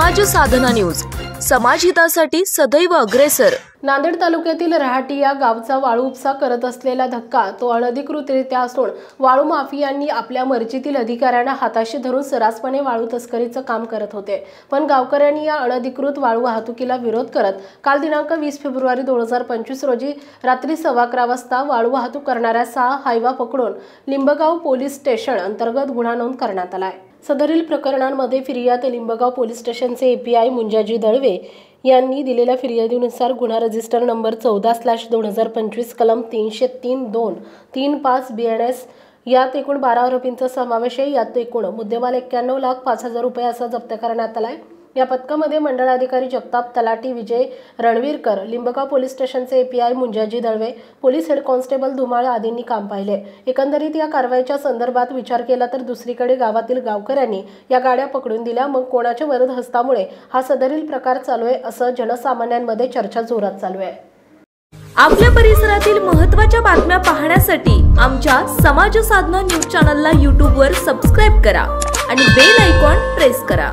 समाज साधना न्यूज, समाजहितासाठी सदैव अग्रेसर। नांदेड तालुक्यातील रहाटी या गावचा वाळू उपसा करत असलेला धक्का तो अनधिकृतरित्या असून वाळू माफियांनी आपल्या मर्जीतील अधिकाऱ्यांना हाताशी धरून सर्रासपणे वाळू तस्करीचं काम करत होते। पण गावकऱ्यांनी या अनधिकृत वाळू वाहतुकीला विरोध करत काल दिनांक 20 फेब्रुवारी 2025 रोजी रात्री 11:15 वाजता वाळू वाहतूक करणाऱ्या 6 हायवा पकडून लिंबगाव पोलीस स्टेशन अंतर्गत गुन्हा नोंद करण्यात आला आहे। सदरील प्रकरणांमध्ये फिर्याद लिंबगाव पोलीस स्टेशनचे एपीआय मुंजाजी दळवे यांनी दिलेल्या फिर्यादीनुसार गुन्हा रजिस्टर नंबर 14/2025 कलम 303(2)35 BNS यात एकूण 12 आरोपींचा समावेश आहे। यात एकूण मुद्देमाल 91,05,000 रुपये असा जप्त करण्यात आला आहे। या पथकामध्ये मंडळाधिकारी जगताप तलाटी विजय रणवीरकर, लिंबगाव पोलीस स्टेशनचे API Munjaji Dalve, police head constable Dhumal आदींनी काम पाहिले। एकंदरीत या कारवाईच्या संदर्भात विचार केला तर दुसरीकडे गावातील गावकऱ्यांनी या गाड्या पकडून दिल्या, मग कोणाच्या वरद हस्तामुळे हा सदरील प्रकार चालू आहे असं जनसामान्यांमध्ये चर्चा जोरात चालू आहे। आपल्या परिसरातील महत्त्वाच्या बातम्या पाहण्यासाठी आमच्या समाज साधना न्यूज चॅनलला YouTube वर सबस्क्राइब करा आणि बेल आयकॉन प्रेस करा।